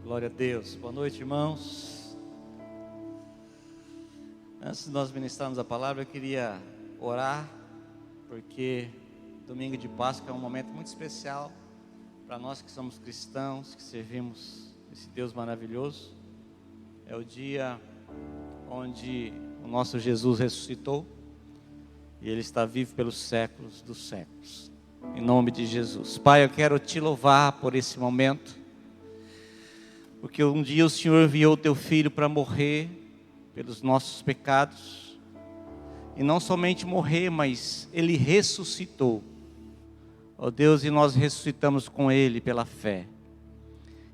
Glória a Deus. Boa noite, irmãos. Antes de nós ministrarmos a palavra, eu queria orar, porque domingo de Páscoa é um momento muito especial para nós que somos cristãos, que servimos esse Deus maravilhoso. É o dia onde o nosso Jesus ressuscitou e Ele está vivo pelos séculos dos séculos. Em nome de Jesus. Pai, eu quero te louvar por esse momento, porque um dia o Senhor enviou o teu Filho para morrer pelos nossos pecados, e não somente morrer, mas Ele ressuscitou, ó Deus, e nós ressuscitamos com Ele pela fé.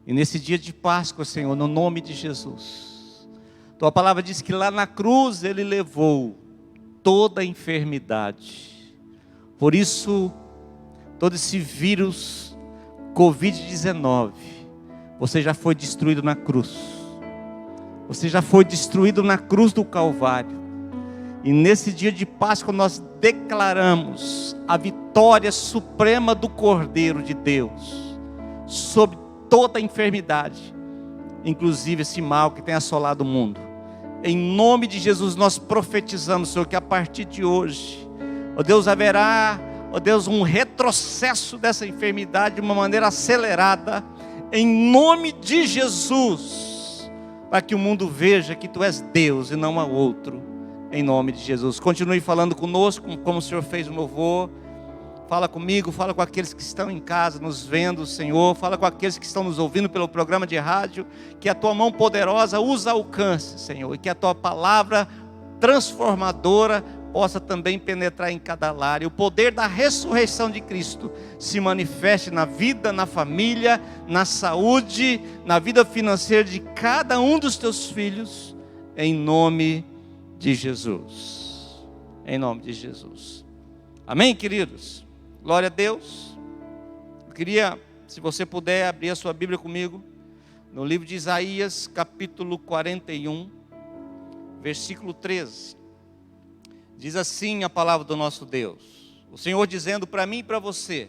E nesse dia de Páscoa, Senhor, no nome de Jesus, tua palavra diz que lá na cruz Ele levou toda a enfermidade. Por isso, todo esse vírus Covid-19, você já foi destruído na cruz. Você já foi destruído na cruz do Calvário. E nesse dia de Páscoa nós declaramos a vitória suprema do Cordeiro de Deus sobre toda a enfermidade, inclusive esse mal que tem assolado o mundo. Em nome de Jesus nós profetizamos, Senhor, que a partir de hoje, ó Deus, haverá, ó Deus, um retrocesso dessa enfermidade de uma maneira acelerada, em nome de Jesus, para que o mundo veja que Tu és Deus e não há outro, em nome de Jesus. Continue falando conosco, como o Senhor fez no louvor. Fala comigo, fala com aqueles que estão em casa, nos vendo, Senhor. Fala com aqueles que estão nos ouvindo pelo programa de rádio. Que a Tua mão poderosa os alcance, Senhor, e que a Tua palavra transformadora possa também penetrar em cada lar, e o poder da ressurreição de Cristo se manifeste na vida, na família, na saúde, na vida financeira de cada um dos Teus filhos, em nome de Jesus. Em nome de Jesus. Amém, queridos? Glória a Deus. Eu queria, se você puder, abrir a sua Bíblia comigo, no livro de Isaías, capítulo 41, versículo 13. Diz assim a palavra do nosso Deus, o Senhor dizendo para mim e para você: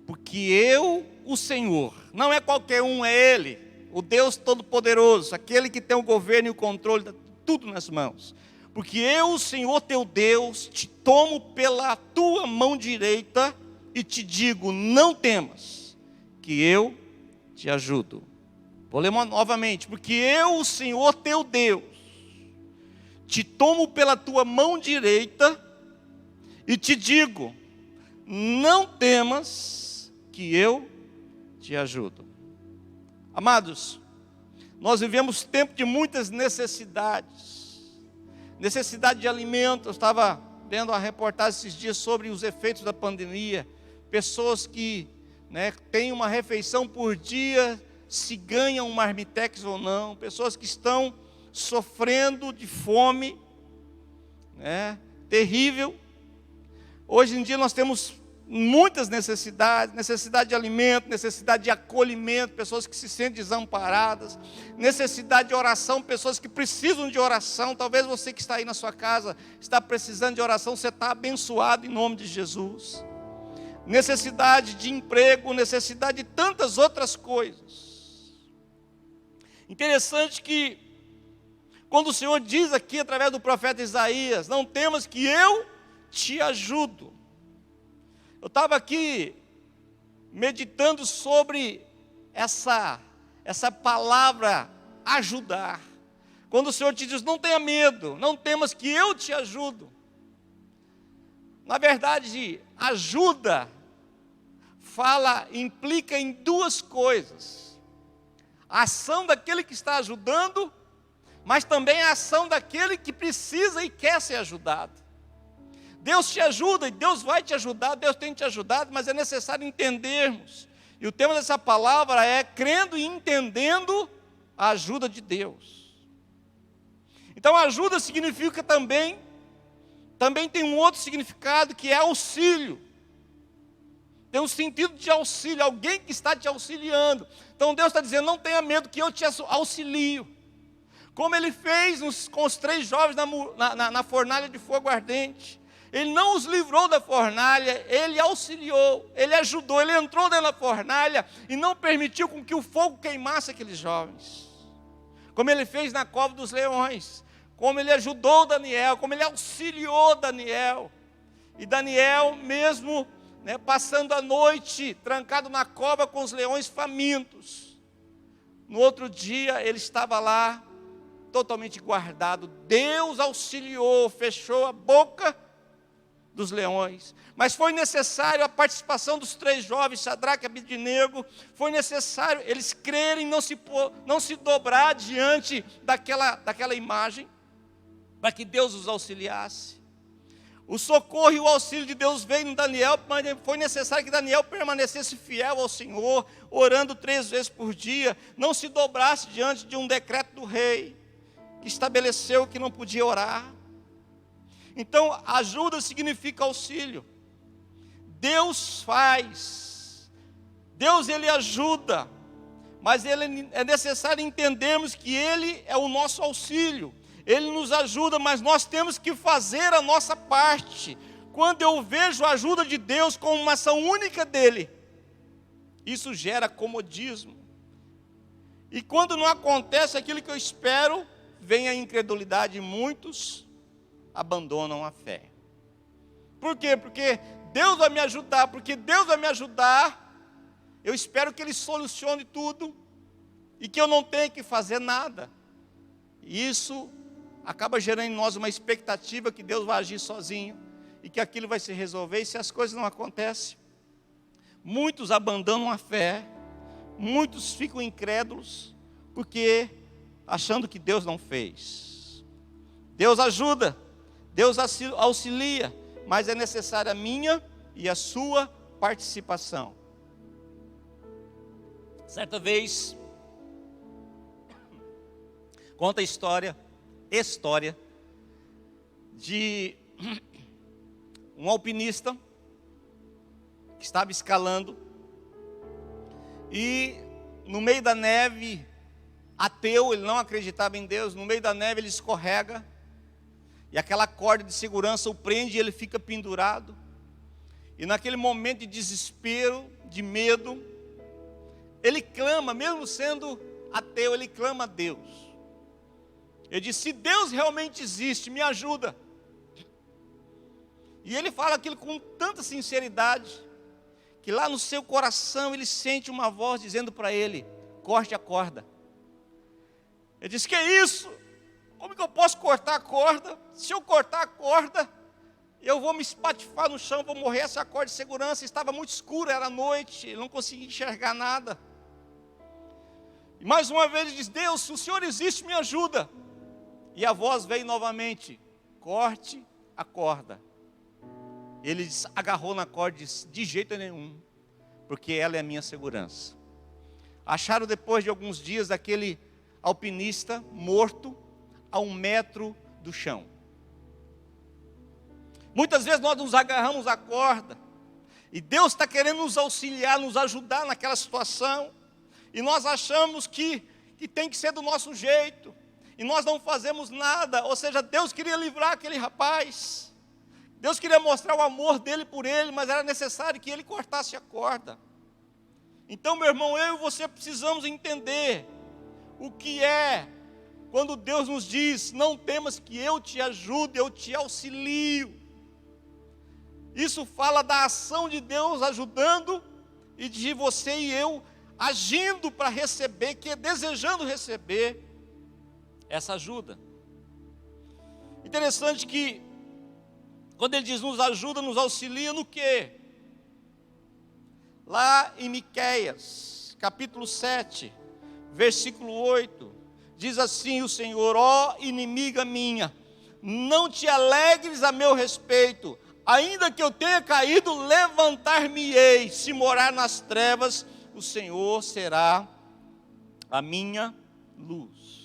porque eu, o Senhor, não é qualquer um, é Ele, o Deus Todo-Poderoso, aquele que tem o governo e o controle de tudo nas mãos. Porque eu, o Senhor teu Deus, te tomo pela tua mão direita e te digo: não temas, que eu te ajudo. Vou ler novamente: porque eu, o Senhor teu Deus, te tomo pela tua mão direita e te digo: não temas, que eu te ajudo. Amados, nós vivemos tempo de muitas necessidades. Necessidade de alimento. Eu estava vendo uma reportagem esses dias sobre os efeitos da pandemia. Pessoas que têm uma refeição por dia, se ganham um marmitex ou não. Pessoas que estão sofrendo de fome, terrível. Hoje em dia nós temos muitas necessidades, necessidade de alimento, necessidade de acolhimento, pessoas que se sentem desamparadas, necessidade de oração, pessoas que precisam de oração. Talvez você que está aí na sua casa está precisando de oração, você está abençoado em nome de Jesus. Necessidade de emprego, necessidade de tantas outras coisas. Interessante que quando o Senhor diz aqui através do profeta Isaías: não temas, que eu te ajudo. Eu estava aqui meditando sobre essa palavra ajudar. Quando o Senhor te diz: não tenha medo, não temas, que eu te ajudo. Na verdade, ajuda implica em duas coisas: a ação daquele que está ajudando, mas também a ação daquele que precisa e quer ser ajudado. Deus te ajuda e Deus vai te ajudar, Deus tem te ajudado, mas é necessário entendermos. E o tema dessa palavra é crendo e entendendo a ajuda de Deus. Então ajuda significa também tem um outro significado, que é auxílio. Tem um sentido de auxílio, alguém que está te auxiliando. Então Deus está dizendo: não tenha medo, que eu te auxilio. Como Ele fez com os 3 jovens na fornalha de fogo ardente. Ele não os livrou da fornalha, ele auxiliou, ele ajudou, ele entrou dentro da fornalha e não permitiu com que o fogo queimasse aqueles jovens. Como ele fez na cova dos leões, como ele ajudou Daniel, como ele auxiliou Daniel. E Daniel mesmo, passando a noite trancado na cova com os leões famintos, no outro dia ele estava lá totalmente guardado. Deus auxiliou, fechou a boca dos leões, mas foi necessário a participação dos 3 jovens, Sadraque, Abednego. Foi necessário eles crerem, não se dobrar diante daquela imagem, para que Deus os auxiliasse. O socorro e o auxílio de Deus veio em Daniel, mas foi necessário que Daniel permanecesse fiel ao Senhor, orando 3 vezes por dia, não se dobrasse diante de um decreto do rei, que estabeleceu que não podia orar. Então, ajuda significa auxílio. Deus faz, Deus ele ajuda, mas é necessário entendermos que Ele é o nosso auxílio. Ele nos ajuda, mas nós temos que fazer a nossa parte. Quando eu vejo a ajuda de Deus como uma ação única dEle, isso gera comodismo. E quando não acontece aquilo que eu espero, vem a incredulidade e muitos abandonam a fé. Por quê? Porque Deus vai me ajudar, eu espero que Ele solucione tudo e que eu não tenha que fazer nada. E isso acaba gerando em nós uma expectativa que Deus vai agir sozinho e que aquilo vai se resolver. E se as coisas não acontecem, muitos abandonam a fé, muitos ficam incrédulos, porque achando que Deus não fez. Deus ajuda, Deus auxilia, mas é necessária a minha e a sua participação. Certa vez, conta a história de um alpinista que estava escalando e no meio da neve, ateu, ele não acreditava em Deus, no meio da neve ele escorrega e aquela corda de segurança o prende e ele fica pendurado. E naquele momento de desespero, de medo, ele clama, mesmo sendo ateu, ele clama a Deus. Ele diz: se Deus realmente existe, me ajuda. E ele fala aquilo com tanta sinceridade, que lá no seu coração ele sente uma voz dizendo para ele: corte a corda. Ele diz: que é isso? Como que eu posso cortar a corda? Se eu cortar a corda, eu vou me espatifar no chão, vou morrer. Essa corda de segurança estava muito escura, era noite, ele não conseguia enxergar nada. E mais uma vez ele diz: Deus, se o Senhor existe, me ajuda. E a voz veio novamente: corte a corda. Ele agarrou na corda e disse: de jeito nenhum, porque ela é a minha segurança. Acharam depois de alguns dias aquele alpinista morto a 1 metro do chão. Muitas vezes nós nos agarramos à corda e Deus está querendo nos auxiliar, nos ajudar naquela situação, e nós achamos que tem que ser do nosso jeito, e nós não fazemos nada. Ou seja, Deus queria livrar aquele rapaz, Deus queria mostrar o amor dele por ele, mas era necessário que ele cortasse a corda. Então, meu irmão, eu e você precisamos entender o que é quando Deus nos diz: não temas que eu te ajude, eu te auxilio. Isso fala da ação de Deus ajudando e de você e eu agindo para receber, desejando receber essa ajuda. Interessante que quando ele diz nos ajuda, nos auxilia no quê? Lá em Miqueias, capítulo 7, versículo 8, diz assim o Senhor: ó inimiga minha, não te alegres a meu respeito, ainda que eu tenha caído, levantar-me-ei. Se morar nas trevas, o Senhor será a minha luz.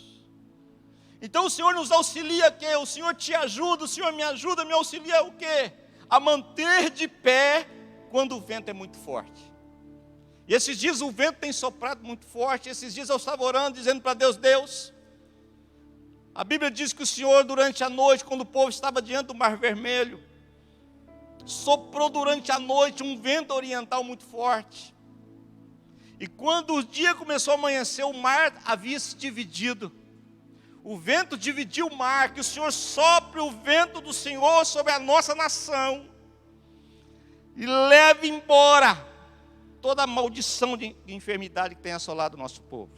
Então o Senhor nos auxilia quê? O Senhor te ajuda, o Senhor me ajuda, me auxilia o quê? A manter de pé quando o vento é muito forte. E esses dias o vento tem soprado muito forte. Esses dias eu estava orando, dizendo para Deus: Deus, a Bíblia diz que o Senhor durante a noite, quando o povo estava diante do Mar Vermelho, soprou durante a noite um vento oriental muito forte. E quando o dia começou a amanhecer, o mar havia se dividido. O vento dividiu o mar, que o Senhor sopre o vento do Senhor sobre a nossa nação e leve embora toda a maldição de enfermidade que tem assolado o nosso povo.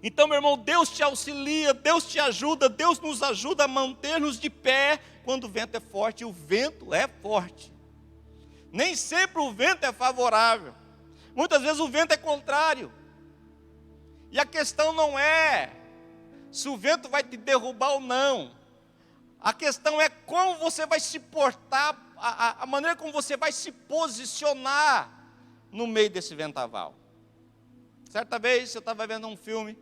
Então, meu irmão, Deus te auxilia, Deus te ajuda, Deus nos ajuda a manter-nos de pé quando o vento é forte, e o vento é forte. Nem sempre o vento é favorável. Muitas vezes o vento é contrário. E a questão não é se o vento vai te derrubar ou não. A questão é como você vai se portar, a maneira como você vai se posicionar no meio desse vendaval. Certa vez eu estava vendo um filme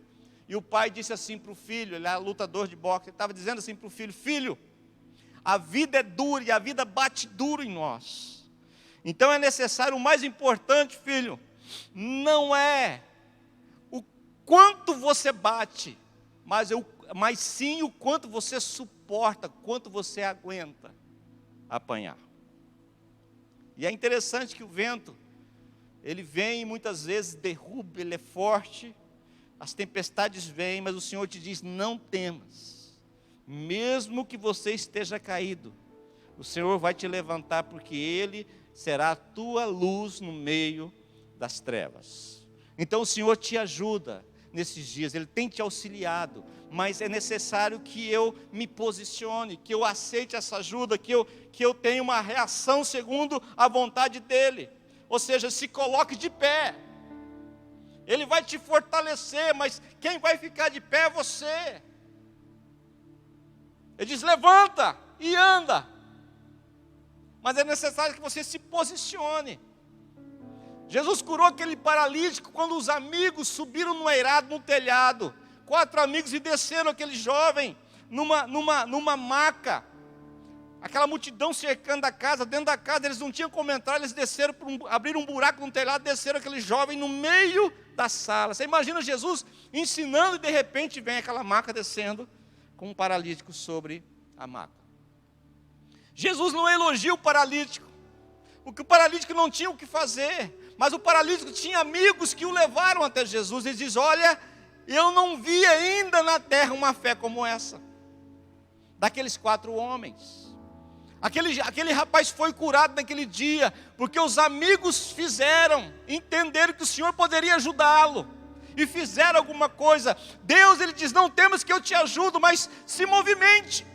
e o pai disse assim para o filho, ele é lutador de boxe, ele estava dizendo assim para o filho: filho, a vida é dura e a vida bate duro em nós. Então é necessário, o mais importante, filho, não é o quanto você bate, mas sim o quanto você suporta, quanto você aguenta apanhar. E é interessante que o vento, ele vem e muitas vezes derruba, ele é forte, as tempestades vêm, mas o Senhor te diz: não temas, mesmo que você esteja caído, o Senhor vai te levantar, porque Ele será a tua luz no meio das trevas. Então o Senhor te ajuda nesses dias, Ele tem te auxiliado, mas é necessário que eu me posicione, que eu aceite essa ajuda, que eu tenha uma reação segundo a vontade dEle. Ou seja, se coloque de pé. Ele vai te fortalecer, mas quem vai ficar de pé é você. Ele diz: levanta e anda. Mas é necessário que você se posicione. Jesus curou aquele paralítico quando os amigos subiram no eirado, no telhado. 4 amigos, e desceram aquele jovem numa maca. Aquela multidão cercando a casa, dentro da casa, eles não tinham como entrar, eles desceram, abriram um buraco no telhado, desceram aquele jovem no meio da sala. Você imagina Jesus ensinando e de repente vem aquela maca descendo com um paralítico sobre a maca. Jesus não elogia o paralítico, porque o paralítico não tinha o que fazer, mas o paralítico tinha amigos que o levaram até Jesus. Ele diz: olha, eu não vi ainda na terra uma fé como essa, daqueles 4 homens. Aquele rapaz foi curado naquele dia, porque os amigos entenderam que o Senhor poderia ajudá-lo, e fizeram alguma coisa. Deus, Ele diz: não temas que eu te ajudo, mas se movimente.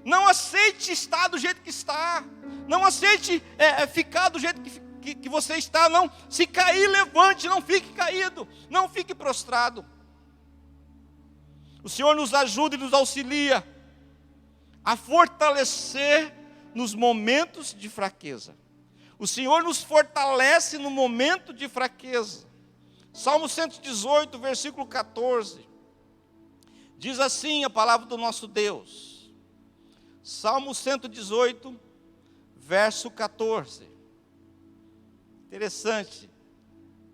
Não aceite estar do jeito que está, não aceite ficar do jeito que você está, não. Se cair, levante, não fique caído, não fique prostrado. O Senhor nos ajuda e nos auxilia a fortalecer nos momentos de fraqueza. O Senhor nos fortalece no momento de fraqueza. Salmo 118, versículo 14. Diz assim a palavra do nosso Deus. Salmo 118, verso 14. Interessante,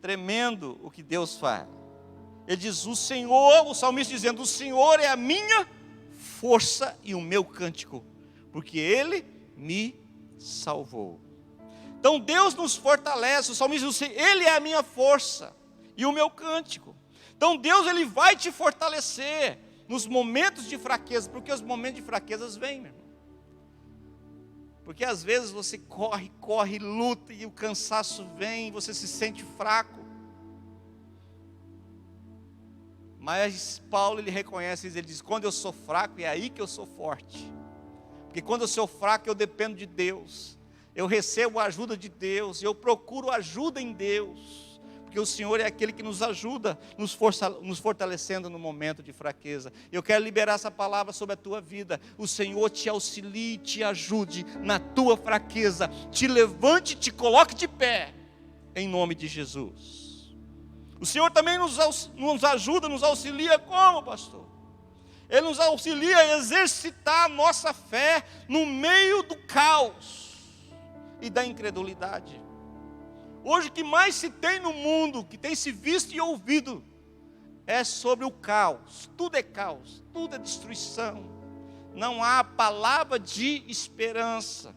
tremendo o que Deus faz. Ele diz: o salmista dizendo: o Senhor é a minha força e o meu cântico, porque Ele me salvou. Então Deus nos fortalece. O salmista diz: Ele é a minha força e o meu cântico. Então Deus, Ele vai te fortalecer nos momentos de fraqueza, porque os momentos de fraquezas vêm, meu irmão. Porque às vezes você corre, luta, e o cansaço vem, você se sente fraco. Mas Paulo, ele reconhece, ele diz: quando eu sou fraco, é aí que eu sou forte. Porque quando eu sou fraco, eu dependo de Deus, eu recebo a ajuda de Deus, eu procuro ajuda em Deus, porque o Senhor é aquele que nos ajuda, nos fortalecendo no momento de fraqueza. Eu quero liberar essa palavra sobre a tua vida. O Senhor te auxilie, te ajude na tua fraqueza, te levante, te coloque de pé, em nome de Jesus. O Senhor também nos ajuda, nos auxilia como, pastor? Ele nos auxilia a exercitar a nossa fé no meio do caos e da incredulidade. Hoje o que mais se tem no mundo, que tem se visto e ouvido, é sobre o caos. Tudo é caos, tudo é destruição. Não há palavra de esperança.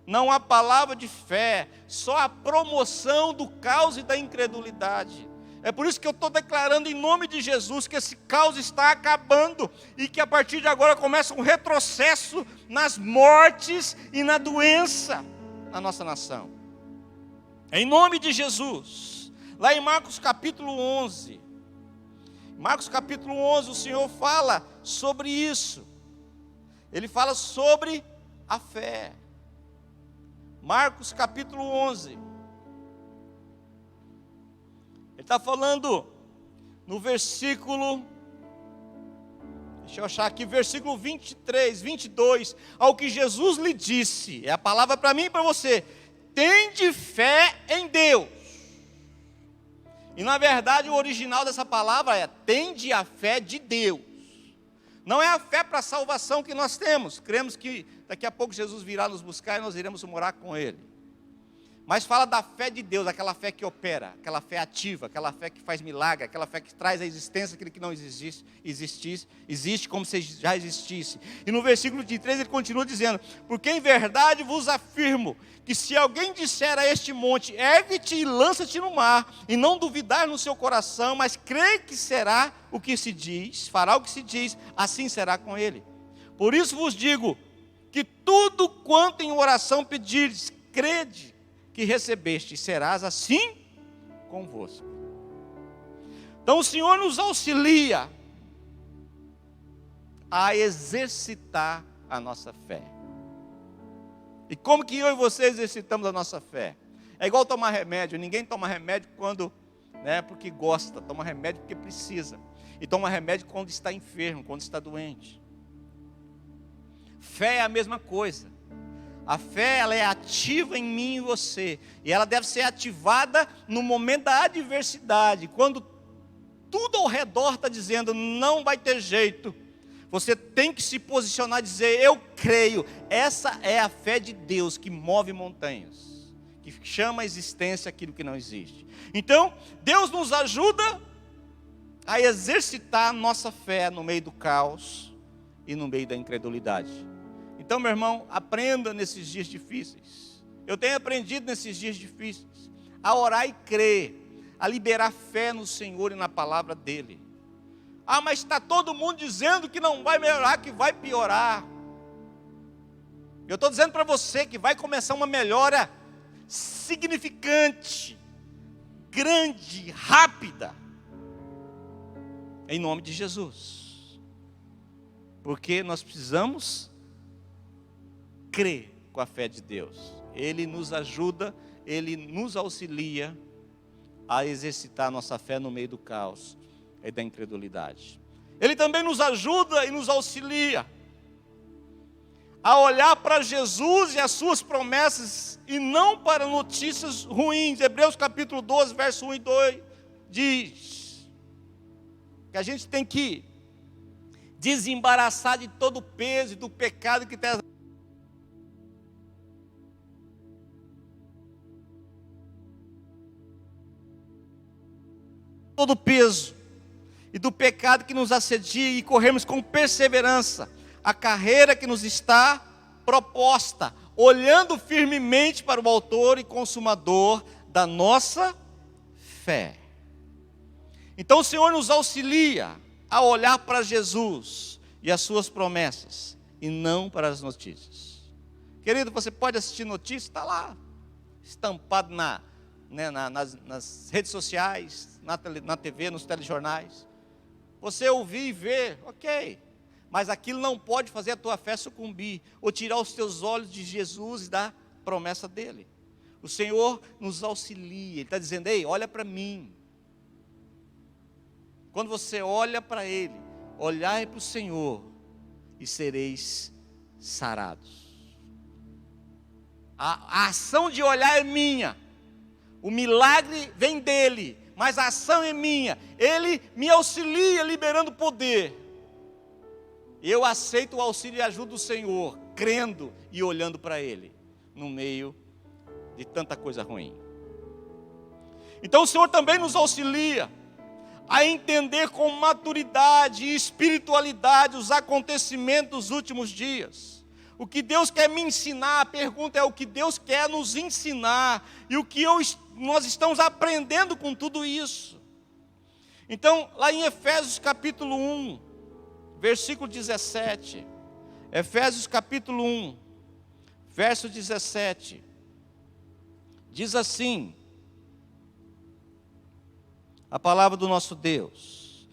não há palavra de fé, só a promoção do caos e da incredulidade. É por isso que eu estou declarando em nome de Jesus que esse caos está acabando e que a partir de agora começa um retrocesso nas mortes e na doença na nossa nação. Em nome de Jesus. Lá em Marcos capítulo 11. Marcos capítulo 11, o Senhor fala sobre isso. Ele fala sobre a fé. Marcos capítulo 11. Ele está falando no versículo, deixa eu achar aqui, versículo 23, 22. Ao que Jesus lhe disse, é a palavra para mim e para você: tende fé em Deus. E na verdade o original dessa palavra é: tende a fé de Deus. Não é a fé para a salvação que nós temos. Cremos que daqui a pouco Jesus virá nos buscar e nós iremos morar com Ele. Mas fala da fé de Deus, aquela fé que opera, aquela fé ativa, aquela fé que faz milagre, aquela fé que traz à existência aquilo que não existe como se já existisse. E no versículo 23 ele continua dizendo: porque em verdade vos afirmo, que se alguém disser a este monte, ergue-te e lança-te no mar, e não duvidar no seu coração, mas crê que será o que se diz, fará o que se diz, assim será com ele. Por isso vos digo, que tudo quanto em oração pedires, crede que recebeste, e serás assim convosco. Então o Senhor nos auxilia a exercitar a nossa fé. E como que eu e você exercitamos a nossa fé? É igual tomar remédio. Ninguém toma remédio porque gosta, toma remédio porque precisa. E toma remédio quando está enfermo, quando está doente. Fé é a mesma coisa. A fé, ela é ativa em mim e você. E ela deve ser ativada no momento da adversidade. Quando tudo ao redor está dizendo, não vai ter jeito. Você tem que se posicionar e dizer, eu creio. Essa é a fé de Deus que move montanhas. Que chama à existência aquilo que não existe. Então, Deus nos ajuda a exercitar a nossa fé no meio do caos e no meio da incredulidade. Então, meu irmão, aprenda nesses dias difíceis. Eu tenho aprendido nesses dias difíceis a orar e crer, a liberar fé no Senhor e na palavra dEle. Ah, mas está todo mundo dizendo que não vai melhorar, que vai piorar. Eu estou dizendo para você que vai começar uma melhora significante, grande, rápida, em nome de Jesus. Porque nós precisamos crer com a fé de Deus. Ele nos ajuda, Ele nos auxilia a exercitar a nossa fé no meio do caos e da incredulidade. Ele também nos ajuda e nos auxilia a olhar para Jesus e as suas promessas e não para notícias ruins. Hebreus capítulo 12, verso 1 e 2 diz que a gente tem que desembaraçar de todo o peso e do pecado que tem todo o peso e do pecado que nos assedia e corremos com perseverança a carreira que nos está proposta, olhando firmemente para o autor e consumador da nossa fé. Então o Senhor nos auxilia a olhar para Jesus e as suas promessas e não para as notícias. Querido, você pode assistir notícias, está lá estampado nas redes sociais, na TV, nos telejornais. Você ouvir e ver, ok, mas aquilo não pode fazer a tua fé sucumbir, ou tirar os teus olhos de Jesus e da promessa dele. O Senhor nos auxilia, Ele está dizendo, ei, olha para mim. Quando você olha para Ele, olhai para o Senhor e sereis sarados. A ação de olhar é minha, o milagre vem dEle, mas a ação é minha. Ele me auxilia liberando poder. Eu aceito o auxílio e ajuda do Senhor, crendo e olhando para Ele, no meio de tanta coisa ruim. Então o Senhor também nos auxilia a entender com maturidade e espiritualidade os acontecimentos dos últimos dias. O que Deus quer me ensinar, a pergunta é o que Deus quer nos ensinar e o que nós estamos aprendendo com tudo isso. Então, lá em Efésios capítulo 1, versículo 17, Efésios capítulo 1, verso 17, diz assim, a palavra do nosso Deus,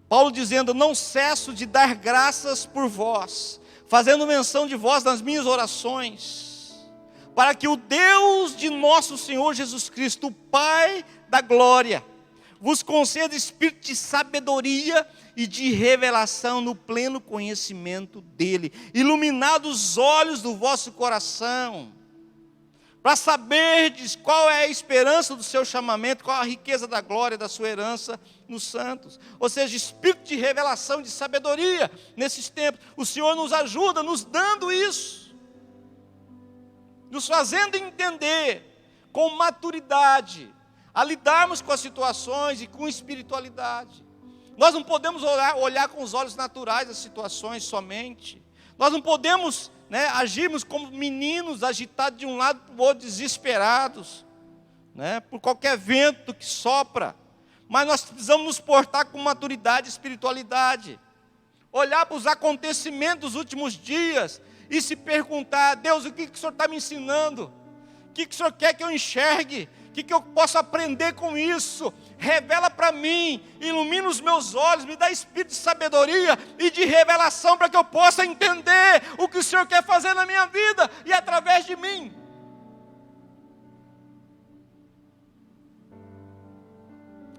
Paulo dizendo: não cesso de dar graças por vós, fazendo menção de vós nas minhas orações, para que o Deus de nosso Senhor Jesus Cristo, o Pai da glória, vos conceda espírito de sabedoria e de revelação no pleno conhecimento dele, iluminados os olhos do vosso coração, para saberdes qual é a esperança do seu chamamento, qual a riqueza da glória da sua herança nos santos. Ou seja, espírito de revelação, de sabedoria nesses tempos. O Senhor nos ajuda, nos dando isso, nos fazendo entender com maturidade, a lidarmos com as situações e com espiritualidade. Nós não podemos olhar com os olhos naturais as situações somente. Nós não podemos agirmos como meninos agitados de um lado para o outro, desesperados, por qualquer vento que sopra. Mas nós precisamos nos portar com maturidade e espiritualidade. Olhar para os acontecimentos dos últimos dias e se perguntar: Deus, o que o Senhor está me ensinando? O que o Senhor quer que eu enxergue? O que eu posso aprender com isso? Revela para mim, ilumina os meus olhos, me dá espírito de sabedoria e de revelação para que eu possa entender o que o Senhor quer fazer na minha vida e através de mim.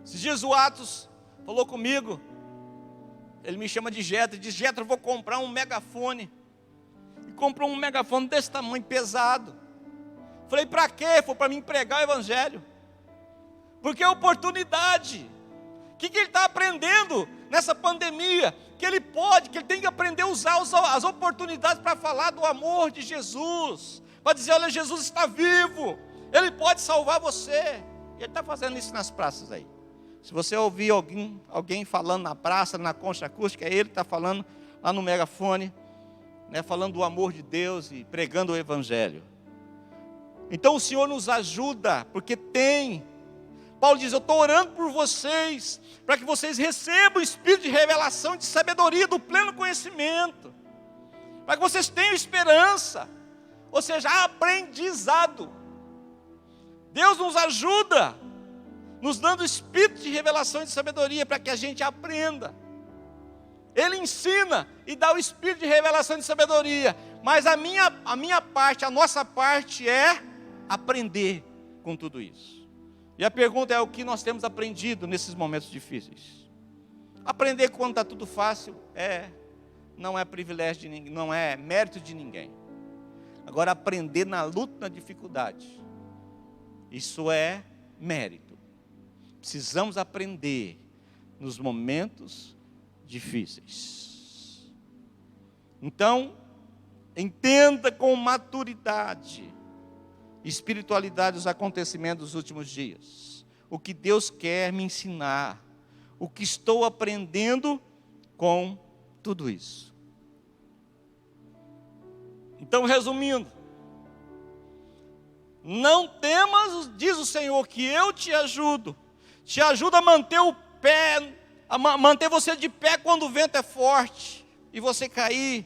Esses dias o Atos falou comigo, ele me chama de Jetro, e diz: Jetro, eu vou comprar um megafone. E comprou um megafone desse tamanho, pesado. Falei: para quê? Foi para mim pregar o evangelho. Porque é oportunidade. O que ele está aprendendo nessa pandemia? Que ele tem que aprender a usar as oportunidades para falar do amor de Jesus. Para dizer: olha, Jesus está vivo. Ele pode salvar você. E ele está fazendo isso nas praças aí. Se você ouvir alguém falando na praça, na concha acústica, é ele que está falando lá no megafone, falando do amor de Deus e pregando o evangelho. Então o Senhor nos ajuda, porque Paulo diz: eu estou orando por vocês, para que vocês recebam o espírito de revelação e de sabedoria, do pleno conhecimento, para que vocês tenham esperança, ou seja, aprendizado. Deus nos ajuda, nos dando o espírito de revelação e de sabedoria, para que a gente aprenda. Ele ensina e dá o espírito de revelação e de sabedoria, mas a minha parte, a nossa parte é aprender com tudo isso. E a pergunta é: o que nós temos aprendido nesses momentos difíceis? Aprender quando está tudo fácil não é privilégio de ninguém, não é mérito de ninguém. Agora, aprender na luta, na dificuldade, isso é mérito. Precisamos aprender nos momentos difíceis. Então, entenda com maturidade, espiritualidade, os acontecimentos dos últimos dias. O que Deus quer me ensinar. O que estou aprendendo com tudo isso. Então, resumindo: não temas, diz o Senhor, que eu te ajudo. Te ajudo a manter o pé, a manter você de pé quando o vento é forte e você cair.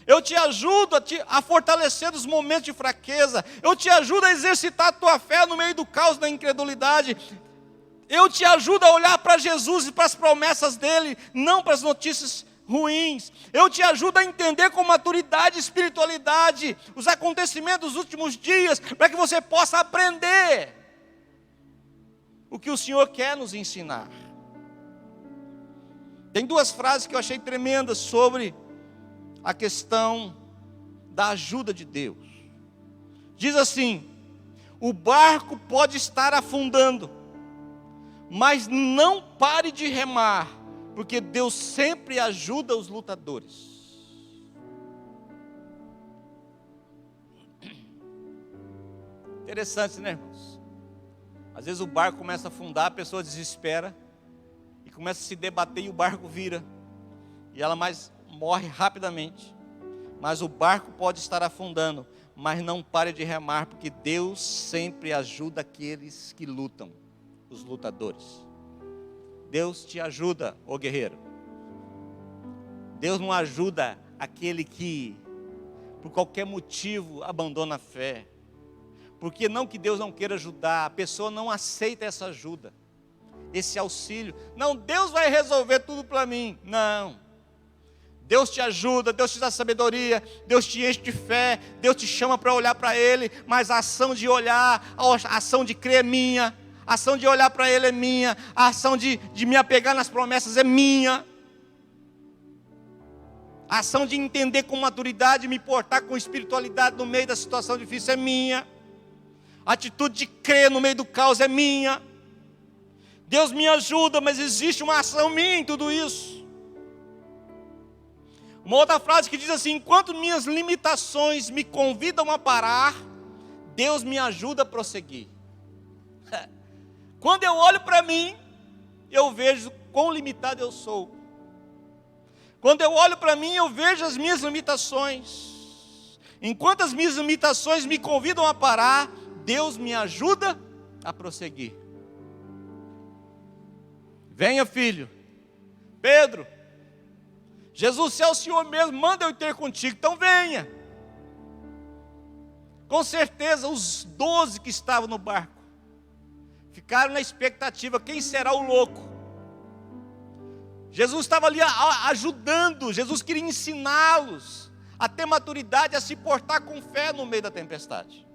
Eu te ajudo a fortalecer nos momentos de fraqueza. Eu te ajudo a exercitar a tua fé no meio do caos da incredulidade. Eu te ajudo a olhar para Jesus e para as promessas dele, não para as notícias ruins. Eu te ajudo a entender com maturidade e espiritualidade os acontecimentos dos últimos dias, para que você possa aprender o que o Senhor quer nos ensinar. Tem duas frases que eu achei tremendas sobre a questão da ajuda de Deus. Diz assim: o barco pode estar afundando, mas não pare de remar, porque Deus sempre ajuda os lutadores. Interessante, né, irmãos? Às vezes o barco começa a afundar, a pessoa desespera e começa a se debater e o barco vira. E ela morre rapidamente. mas o barco pode estar afundando. Mas não pare de remar, porque Deus sempre ajuda aqueles que lutam, os lutadores. Deus te ajuda, ô guerreiro. Deus não ajuda aquele que, por qualquer motivo, abandona a fé. Porque não que Deus não queira ajudar, a pessoa não aceita essa ajuda, esse auxílio. Não, Deus vai resolver tudo para mim. Não. Deus te ajuda, Deus te dá sabedoria, Deus te enche de fé, Deus te chama para olhar para Ele, mas a ação de olhar, a ação de crer é minha, a ação de olhar para Ele é minha, a ação de me apegar nas promessas é minha, a ação de entender com maturidade, me portar com espiritualidade no meio da situação difícil é minha, a atitude de crer no meio do caos é minha. Deus me ajuda, mas existe uma ação minha em tudo isso. Uma outra frase que diz assim: enquanto minhas limitações me convidam a parar, Deus me ajuda a prosseguir. Quando eu olho para mim, eu vejo quão limitado eu sou. Quando eu olho para mim, eu vejo as minhas limitações. Enquanto as minhas limitações me convidam a parar, Deus me ajuda a prosseguir. Venha, filho. Pedro, Jesus, se é o Senhor mesmo, manda eu ter contigo, então venha. Com certeza os 12 que estavam no barco ficaram na expectativa, quem será o louco? Jesus estava ali ajudando, Jesus queria ensiná-los a ter maturidade, a se portar com fé no meio da tempestade.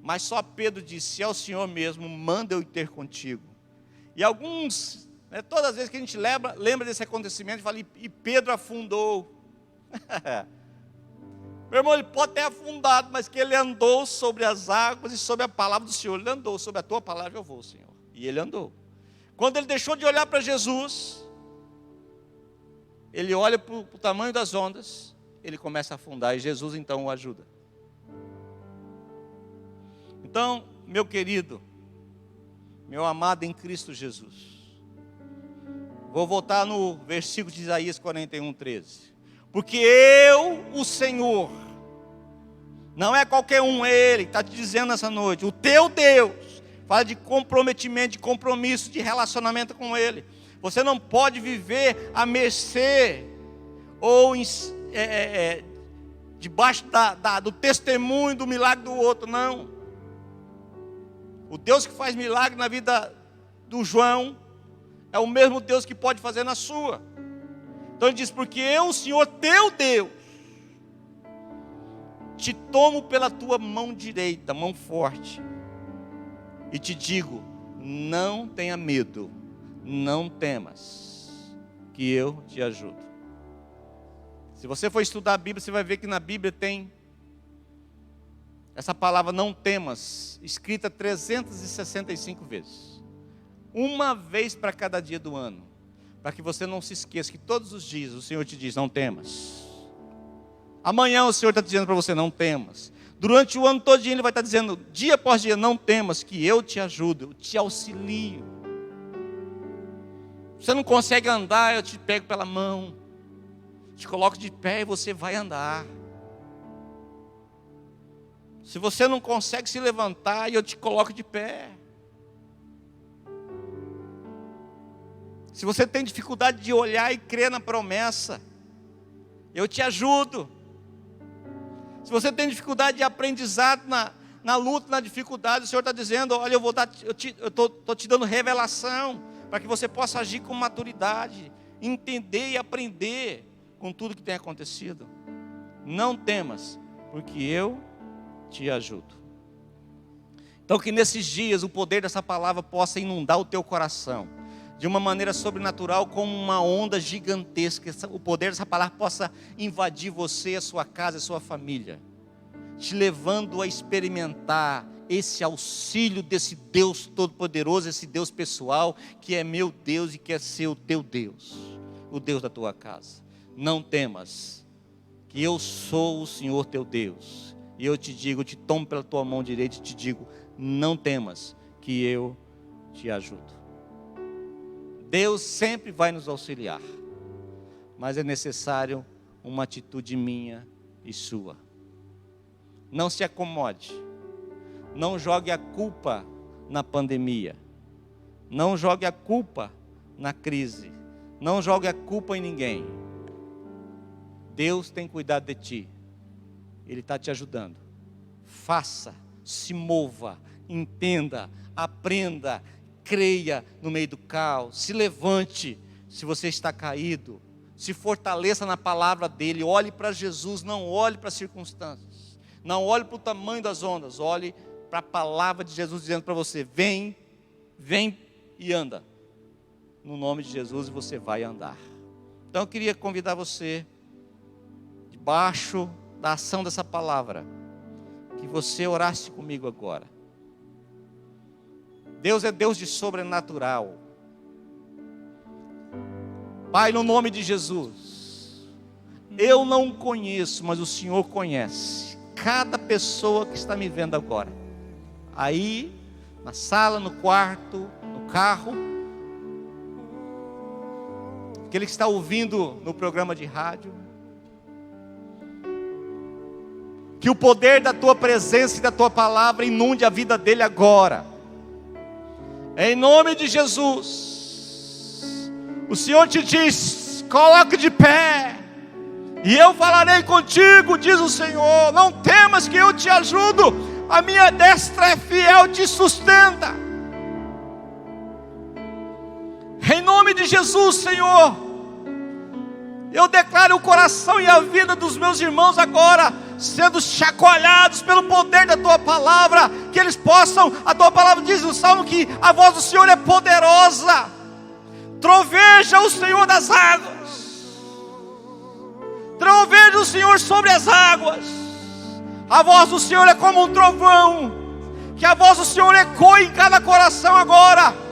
Mas só Pedro disse: se é o Senhor mesmo, manda eu ter contigo. E alguns, todas as vezes que a gente lembra desse acontecimento, fala, e Pedro afundou. Meu irmão, ele pode ter afundado, mas que ele andou sobre as águas e sobre a palavra do Senhor. Ele andou, sobre a tua palavra eu vou, Senhor. E ele andou. Quando ele deixou de olhar para Jesus, ele olha para o tamanho das ondas, ele começa a afundar, e Jesus então o ajuda. Então, meu querido, meu amado em Cristo Jesus, vou voltar no versículo de Isaías 41:13. Porque eu, o Senhor, não é qualquer um, Ele está te dizendo nessa noite, o teu Deus, fala de comprometimento, de compromisso, de relacionamento com Ele. Você não pode viver à mercê ou debaixo do testemunho do milagre do outro, não. O Deus que faz milagre na vida do João é o mesmo Deus que pode fazer na sua. Então ele diz: porque eu, o Senhor teu Deus, te tomo pela tua mão direita, mão forte, e te digo: não tenha medo, não temas, que eu te ajudo. Se você for estudar a Bíblia, você vai ver que na Bíblia tem essa palavra não temas, escrita 365 vezes. Uma vez para cada dia do ano. Para que você não se esqueça que todos os dias o Senhor te diz, não temas. Amanhã o Senhor está dizendo para você, não temas. Durante o ano todo Ele vai estar dizendo, dia após dia, não temas, que eu te ajudo, eu te auxilio. Você não consegue andar, eu te pego pela mão. Te coloco de pé e você vai andar. Se você não consegue se levantar, eu te coloco de pé. Se você tem dificuldade de olhar e crer na promessa, eu te ajudo. Se você tem dificuldade de aprendizado na luta, na dificuldade, o Senhor está dizendo, olha, eu estou te dando revelação, para que você possa agir com maturidade, entender e aprender com tudo que tem acontecido. Não temas, porque eu te ajudo. Então que nesses dias o poder dessa palavra possa inundar o teu coração de uma maneira sobrenatural, como uma onda gigantesca. O poder dessa palavra possa invadir você, a sua casa, a sua família, te levando a experimentar esse auxílio desse Deus todo-poderoso, esse Deus pessoal, que é meu Deus e quer ser o teu Deus, o Deus da tua casa. Não temas, que eu sou o Senhor teu Deus. E eu te digo, eu te tomo pela tua mão direita e te digo, não temas, que eu te ajudo. Deus sempre vai nos auxiliar, mas é necessário uma atitude minha e sua. Não se acomode. Não jogue a culpa na pandemia. Não jogue a culpa na crise. Não jogue a culpa em ninguém. Deus tem cuidado de ti. Ele está te ajudando. Faça, se mova, entenda, aprenda, creia no meio do caos. Se levante se você está caído. Se fortaleça na palavra dele. Olhe para Jesus, não olhe para as circunstâncias. Não olhe para o tamanho das ondas. Olhe para a palavra de Jesus dizendo para você: vem, vem e anda. No nome de Jesus você vai andar. Então eu queria convidar você, debaixo da ação dessa palavra, que você orasse comigo agora. Deus é Deus de sobrenatural. Pai, no nome de Jesus, eu não conheço, mas o Senhor conhece cada pessoa que está me vendo agora, aí, na sala, no quarto, no carro, aquele que está ouvindo no programa de rádio. Que o poder da tua presença e da tua palavra inunde a vida dele agora, em nome de Jesus. O Senhor te diz: coloque de pé, e eu falarei contigo, diz o Senhor. Não temas, que eu te ajudo, a minha destra é fiel, te sustenta. Em nome de Jesus, Senhor, eu declaro o coração e a vida dos meus irmãos agora sendo chacoalhados pelo poder da tua palavra, que eles possam, a tua palavra diz no Salmo que a voz do Senhor é poderosa. Troveja o Senhor das águas, troveja o Senhor sobre as águas. A voz do Senhor é como um trovão, que a voz do Senhor ecoe em cada coração agora.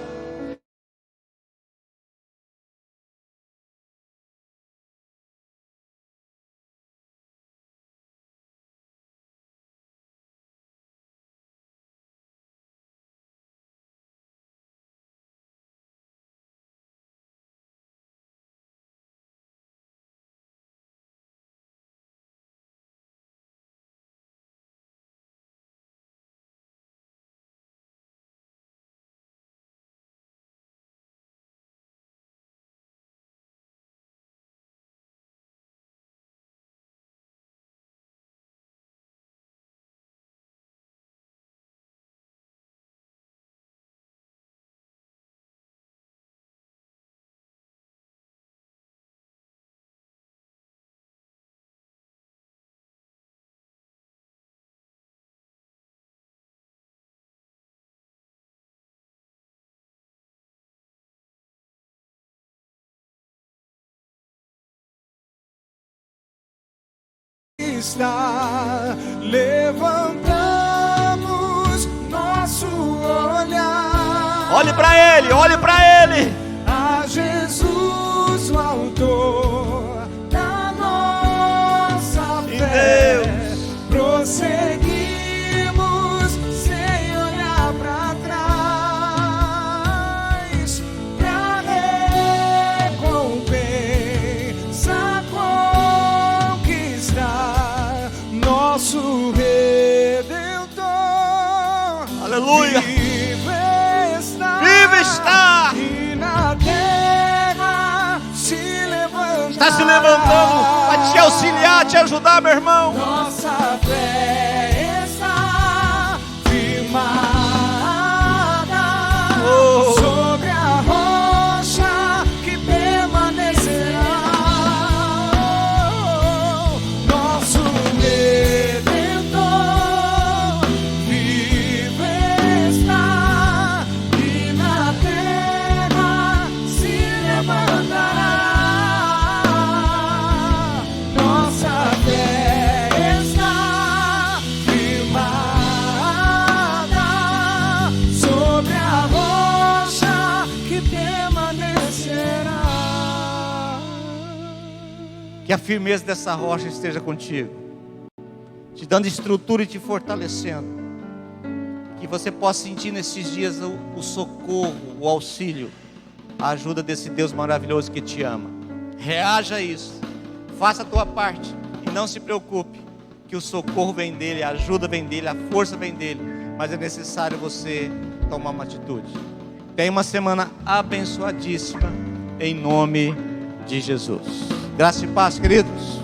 Está, levantamos nosso olhar. Olhe para ele, olhe para ele. A Jesus, o autor da nossa fé. Prosseguimos sem olhar para trás, pra recompensa conquistar nosso Redentor. Aleluia. Vive está, e na terra se levanta. Está se levantando para te auxiliar, te ajudar, meu irmão. Nossa fé está firmada sobre a rocha que permanecerá. Nosso Redentor vive está, e na terra se levantará. Nossa fé está firmada sobre a rocha que permanecerá. Que a firmeza dessa rocha esteja contigo, te dando estrutura e te fortalecendo. Que você possa sentir nesses dias o socorro, o auxílio, a ajuda desse Deus maravilhoso que te ama. Reaja a isso, faça a tua parte e não se preocupe. que o socorro vem dele, a ajuda vem dele, a força vem dele, mas é necessário você tomar uma atitude. Tenha uma semana abençoadíssima, em nome de Jesus. Graça e paz, queridos.